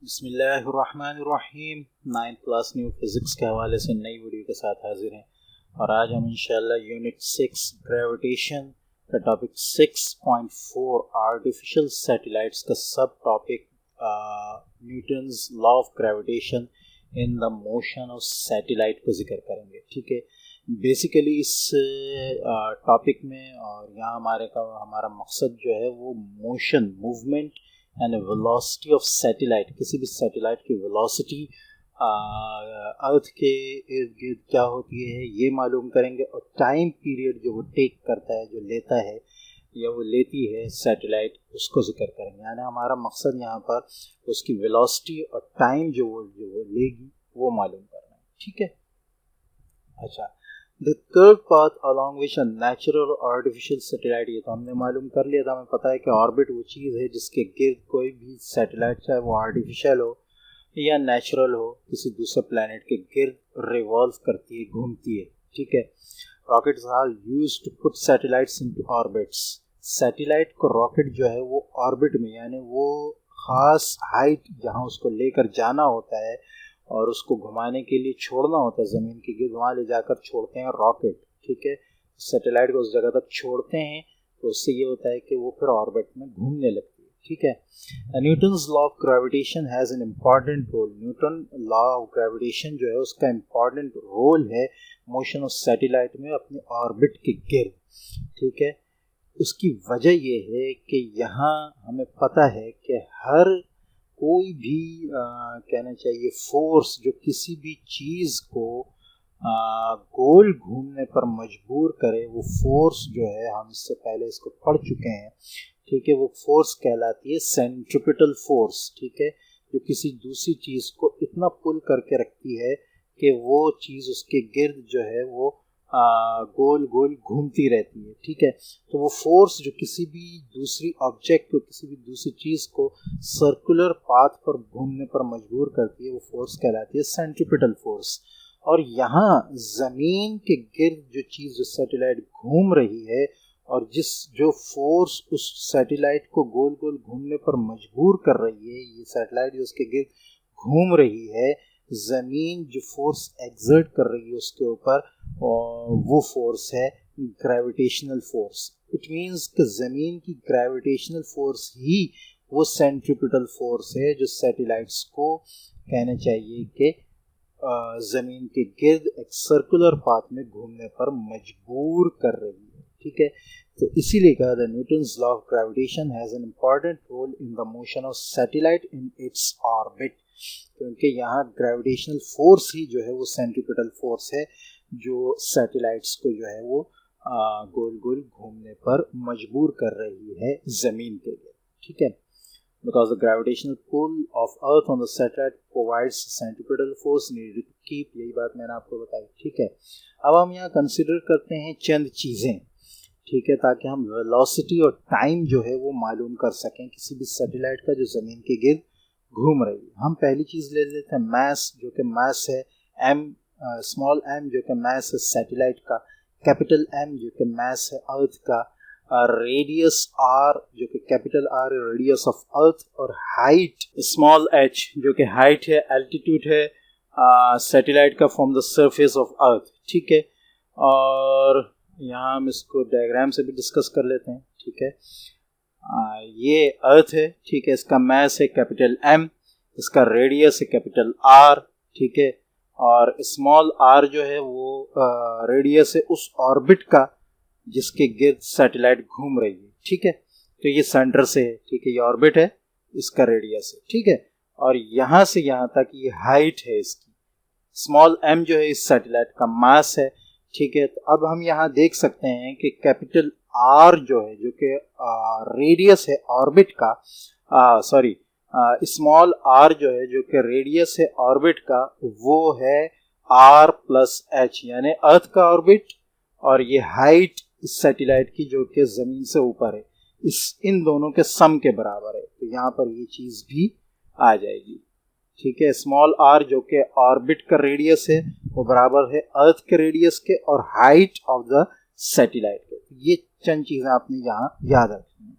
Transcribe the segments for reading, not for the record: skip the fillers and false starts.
बिस्मिल्लाहिर्रहमानिर्रहीम। 9th class new physics के हवाले से नई वीडियो के साथ हाजिर हैं और आज हम इंशाल्लाह यूनिट 6 ग्रेविटेशन का टॉपिक 6.4 आर्टिफिशियल सैटेलाइट्स का सब topic Newton's law of gravitation in the motion of satellite को जिक्र करेंगे। ठीक है, बेसिकली इस टॉपिक में और यहाँ हमारा मकसद जो है वो motion movement and velocity of satellite, किसी भी सैटेलाइट की वेलोसिटी अर्थ के इर्द गिर्द क्या होती है ये मालूम करेंगे और टाइम पीरियड जो वो टेक करता है, जो लेता है या वो लेती है सैटेलाइट, उसको जिक्र करेंगे। यानी हमारा मकसद यहाँ पर उसकी वेलोसिटी और टाइम जो वो लेगी वो मालूम करना है। ठीक है, अच्छा, the curve path along which a natural और आर्टिफिशियल सैटेलाइट, ये तो हमने मालूम कर लिया था। हमें पता है कि ऑर्बिट वो चीज़ है जिसके गिर्द कोई भी सैटेलाइट, चाहे वो आर्टिफिशियल हो या नेचुरल हो, किसी दूसरे प्लैनेट के गिर्द रिवॉल्व करती है, घूमती है। ठीक है, rockets are used to put satellites into orbits. Satellite को रॉकेट जो है वो ऑर्बिट में, यानी वो खास हाइट जहाँ उसको लेकर जाना होता है और उसको घुमाने के लिए छोड़ना होता है ज़मीन के गिर्द, वहाँ ले जाकर छोड़ते हैं रॉकेट। ठीक है, सैटेलाइट को उस जगह तक छोड़ते हैं तो उससे ये होता है कि वो फिर ऑर्बिट में घूमने लगती है। ठीक है, Newton's law of gravitation has an important role. Newton law of gravitation जो है उसका इम्पॉर्टेंट रोल है मोशन ऑफ सैटेलाइट में अपने ऑर्बिट के गिर्द। ठीक है, उसकी वजह ये है कि यहाँ हमें पता है कि हर कोई भी कहना चाहिए फोर्स जो किसी भी चीज़ को गोल घूमने पर मजबूर करे, वो फोर्स जो है, हम इससे पहले इसको पढ़ चुके हैं। ठीक है, वो फोर्स कहलाती है सेंट्रिपिटल फोर्स। ठीक है, जो किसी दूसरी चीज़ को इतना पुल करके रखती है कि वो चीज़ उसके गिर्द जो है वो गोल गोल घूमती रहती है। ठीक है, तो वो फोर्स जो किसी भी दूसरी ऑब्जेक्ट को, किसी भी दूसरी चीज़ को सर्कुलर पाथ पर घूमने पर मजबूर करती है, वो फोर्स कहलाती है सेंट्रिपिटल फोर्स। और यहाँ ज़मीन के गिर्द जो चीज़, जो सैटेलाइट घूम रही है और जो फोर्स उस सैटेलाइट को गोल गोल घूमने पर मजबूर कर रही है, ये सैटेलाइट जो उसके गिर्द घूम रही है, ज़मीन जो फोर्स एक्सर्ट कर रही है उसके ऊपर, वो फोर्स है ग्रेविटेशनल फोर्स। इट मीन्स कि ज़मीन की ग्रेविटेशनल फोर्स ही वो सेंट्रिपिटल फोर्स है जो सैटेलाइट्स को कहना चाहिए कि ज़मीन के गिर्द एक सर्कुलर पाथ में घूमने पर मजबूर कर रही है। ठीक है, तो इसीलिए कहा the Newton's law of gravitation has an important role in the motion of satellite in its orbit, क्योंकि यहाँ ग्रेविटेशनल फोर्स ही जो है वो सेंट्रिपिटल फोर्स है जो सैटेलाइट्स को जो है वो गोल गोल घूमने पर मजबूर कर रही है ज़मीन के लिए। ठीक है, because the gravitational pull of Earth on the satellite provides centripetal force needed to keep, यही बात मैंने आपको बताई। ठीक है, अब हम यहाँ कंसिडर करते हैं चंद चीज़ें। ठीक है, ताकि हम वेलोसिटी और टाइम जो है वो मालूम कर सकें किसी भी सैटेलाइट का जो ज़मीन के गिर्द घूम रही है। हम पहली चीज़ ले लेते हैं मैस, जो कि मैस है m, स्मॉल m जो कि मैस है सैटेलाइट का, कैपिटल M जो कि मैस है अर्थ का, रेडियस r जो कि कैपिटल R है रेडियस ऑफ अर्थ, और हाइट स्मॉल h जो कि हाइट है, एल्टीट्यूड है सैटेलाइट का from the surface of earth. ठीक है, और यहाँ हम इसको डायग्राम से भी डिस्कस कर लेते हैं। ठीक है, ये अर्थ है। ठीक है, इसका मैस है कैपिटल M, इसका रेडियस है कैपिटल R। ठीक है, और स्मॉल r जो है वो रेडियस है उस ऑर्बिट का जिसके गिर्द सैटेलाइट घूम रही है। ठीक है, तो ये सेंटर से है। ठीक है, ये ऑर्बिट है, इसका रेडियस है। ठीक है, और यहाँ से यहाँ तक ये हाइट है इसकी। स्मॉल m जो है इस सैटेलाइट का मास है। ठीक है, तो अब हम यहाँ देख सकते हैं कि कैपिटल R जो है, जो कि रेडियस है ऑर्बिट का, स्मॉल r जो है जो कि रेडियस है ऑर्बिट का, वो है r प्लस h, यानी अर्थ का ऑर्बिट और ये हाइट इस सैटेलाइट की जो कि ज़मीन से ऊपर है, इन दोनों के सम के बराबर है। तो यहाँ पर ये चीज़ भी आ जाएगी। ठीक है, स्मॉल r जो कि ऑर्बिट का रेडियस है वो बराबर है अर्थ के रेडियस के और हाइट ऑफ द सैटेलाइट के। ये चंद चीज़ें आपने यहाँ याद रखनी है।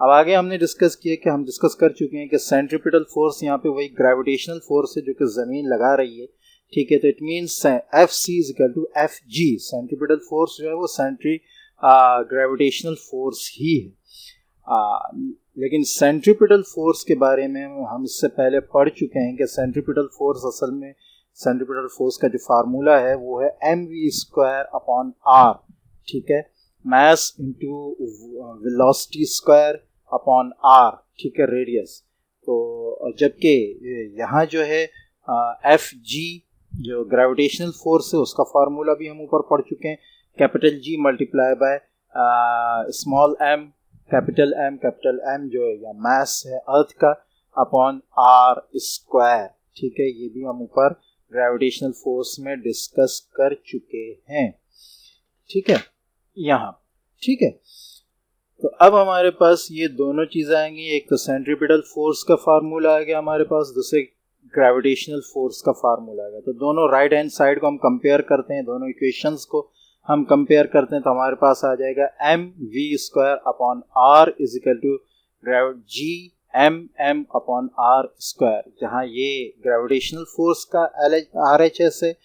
अब आगे हमने डिस्कस किया कि हम डिस्कस कर चुके हैं कि सेंट्रीपिटल फोर्स यहाँ पे वही ग्रेविटेशनल फोर्स है जो कि ज़मीन लगा रही है, ठीक है। तो it means F C is equal to F G. Centripetal force जो है वो सेंट्री ग्रेविटेशनल फोर्स ही है। लेकिन सेंट्रीपिटल फोर्स के बारे में हम इससे पहले पढ़ चुके हैं कि सेंट्रीपिटल फोर्स असल में सेंट्रीपिटल फोर्स का जो फार्मूला है वो है mv² अपॉन r, ठीक है, mass into velocity square upon r, ठीक है, रेडियस। तो जबकि यहाँ जो है एफ जी जो ग्रेविटेशनल फोर्स है उसका फार्मूला भी हम ऊपर पढ़ चुके हैं, capital G multiply by small M capital M जो है या मास है अर्थ का अपॉन आर स्क्वायर, ठीक है। ये भी हम ऊपर ग्रेविटेशनल फोर्स में डिस्कस कर चुके हैं, ठीक है, यहाँ, ठीक है। तो अब हमारे पास ये दोनों चीज़ें आएंगी, एक तो सेंट्रीपिटल फोर्स का फार्मूला आ गया हमारे पास, दूसरे ग्रेविटेशनल फोर्स का फार्मूला आ गया। तो दोनों राइट हैंड साइड को हम कंपेयर करते हैं, दोनों इक्वेशंस को हम कंपेयर करते हैं, तो हमारे पास आ जाएगा mv² upon r is equal to G M upon r square, जहाँ ये ग्रेविटेशनल फोर्स का RHS है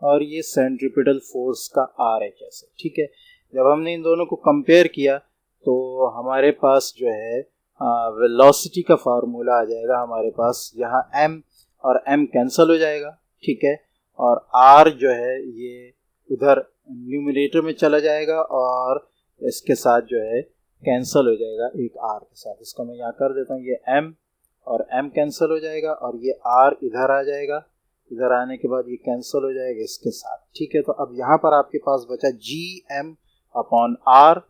और ये सेंट्रीपिटल फोर्स का RHS है, ठीक है। जब हमने इन दोनों को कंपेयर किया तो हमारे पास जो है वेलोसिटी का फार्मूला आ जाएगा हमारे पास, यहाँ m और m कैंसिल हो जाएगा, ठीक है, और r जो है ये उधर न्यूमरेटर में चला जाएगा और इसके साथ जो है कैंसिल हो जाएगा एक r के साथ। इसको मैं यहाँ कर देता हूँ, ये m और m कैंसिल हो जाएगा और ये r इधर आ जाएगा, इधर आने के बाद ये कैंसिल हो जाएगा इसके साथ, ठीक है। तो अब यहाँ पर आपके पास बचा जी एम अपॉन r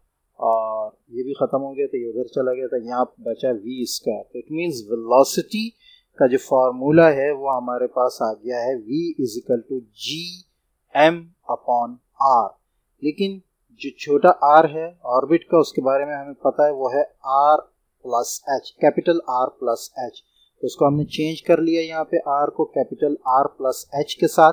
और ये भी ख़त्म हो गया तो ये उधर चला गया, तो यहाँ बचा v²। तो इट मीन्स वेलोसिटी का जो फार्मूला है वो हमारे पास आ गया है v is equal to G M upon r। लेकिन जो छोटा r है ऑर्बिट का उसके बारे में हमें पता है वो है r plus H, capital r plus H. तो उसको हमने चेंज कर लिया यहाँ पे r को कैपिटल r प्लस एच के साथ,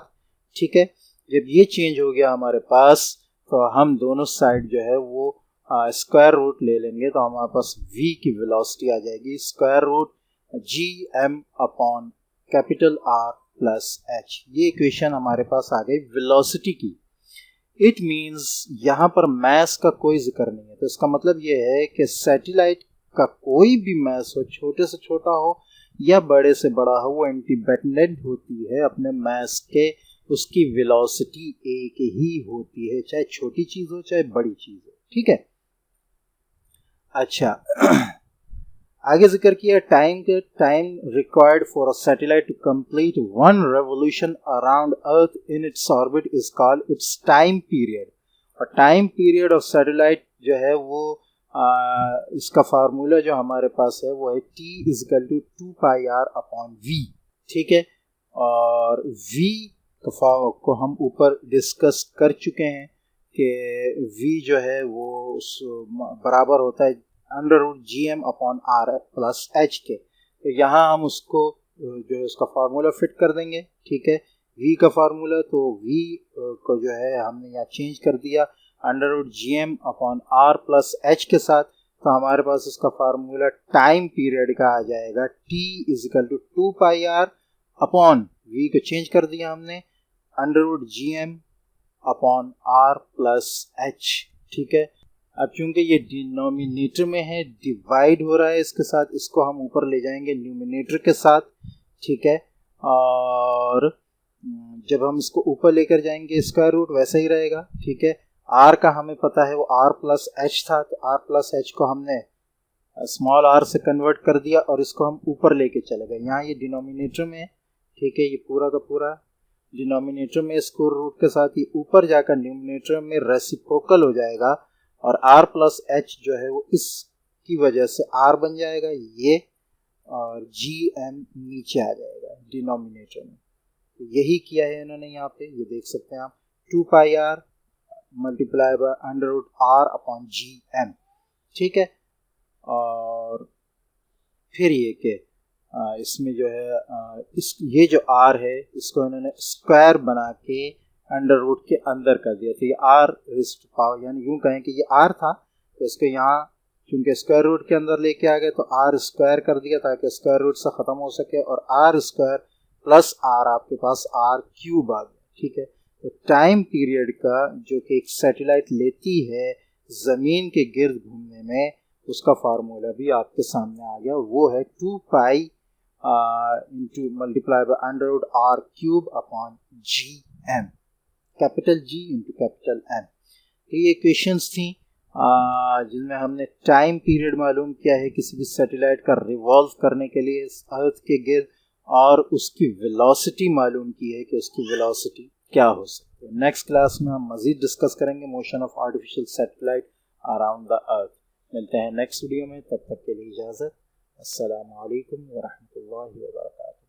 ठीक है। जब ये चेंज हो गया हमारे पास तो हम दोनों साइड जो है वो स्क्वायर रूट ले लेंगे, तो हमारे पास v की वेलोसिटी आ जाएगी square root G M upon capital r plus H. ये इक्वेशन हमारे पास आ गई वेलोसिटी की। इट मीन्स यहाँ पर मास का कोई जिक्र नहीं है, तो इसका मतलब ये है कि सैटेलाइट का कोई भी मास हो, छोटे से छोटा हो या बड़े से बड़ा हो, वो इंडिपेंडेंट होती है अपने मास के, उसकी वेलोसिटी एक ही होती है, चाहे छोटी चीज हो चाहे बड़ी चीज हो, ठीक है। अच्छा आगे जिक्र किया time required for a satellite to complete one revolution around earth in its orbit is called its time period. और टाइम पीरियड ऑफ सैटेलाइट जो है वो इसका फार्मूला जो हमारे पास है वो है t is equal to 2πr upon v, ठीक है। और v को हम ऊपर डिस्कस कर चुके हैं कि v जो है वो बराबर होता है √gm upon r plus h के। तो यहाँ हम उसको जो है उसका फार्मूला फिट कर देंगे, ठीक है। v का फार्मूला तो v को जो है हमने यहाँ चेंज कर दिया √gm upon r plus h के साथ, तो हमारे पास उसका फार्मूला टाइम पीरियड का आ जाएगा t is equal to 2πr upon v को चेंज कर दिया हमने √gm upon r plus h, ठीक है। अब चूंकि ये डिनोमिनेटर में है, डिवाइड हो रहा है इसके साथ, इसको हम ऊपर ले जाएंगे न्यूमिनेटर के साथ, ठीक है। और जब हम इसको ऊपर लेकर जाएंगे स्क्वायर रूट वैसा ही रहेगा, ठीक है। r का हमें पता है वो r प्लस एच था, तो r प्लस एच को हमने स्मॉल r से कन्वर्ट कर दिया और इसको हम ऊपर लेके चले गए। यहाँ ये डिनोमिनेटर में है, ठीक है, ये पूरा का पूरा डिनोमिनेटर में स्क्वायर रूट के साथ ही ऊपर जाकर न्यूमिनेटर में रेसिप्रोकल हो जाएगा और r प्लस एच जो है वो इसकी वजह से r बन जाएगा ये, और gm नीचे आ जाएगा डिनोमिनेटर में। तो यही किया है इन्होंने यहाँ पे, ये देख सकते हैं आप 2πr multiply by √r upon gm, ठीक है। और फिर ये कि इसमें जो है ये जो r है इसको इन्होंने स्क्वायर बना के अंडर रूट के अंदर कर दिया, तो ये r रेज़्ड टू पावर, यानी यूं कहें कि ये r था तो इसको यहाँ क्योंकि स्क्वायर रूट के अंदर लेके आ गए तो आर स्क्वायर कर दिया ताकि स्क्वायर रूट से ख़त्म हो सके, और आर स्क्वायर प्लस आर आपके पास आर क्यूब आ गया। ठीक है, तो टाइम पीरियड का जो कि एक सैटेलाइट लेती है ज़मीन के गिर्द घूमने में, उसका फार्मूला भी आपके सामने आ गया। वो है 2 pi into multiply by under root R cube upon G M, capital G into capital M. तो ये इक्वेशंस थी जिनमें हमने टाइम पीरियड मालूम किया है किसी भी सैटेलाइट का रिवॉल्व करने के लिए अर्थ के गिर्द, और उसकी वेलोसिटी मालूम की है कि उसकी वेलोसिटी क्या हो सकती है। नेक्स्ट क्लास में हम मज़ीद डिस्कस करेंगे motion of artificial satellite around the earth. मिलते हैं नेक्स्ट वीडियो में, तब तक के लिए इजाज़त। अस्सलामु अलैकुम व रहमतुल्लाहि व बरकातुहू।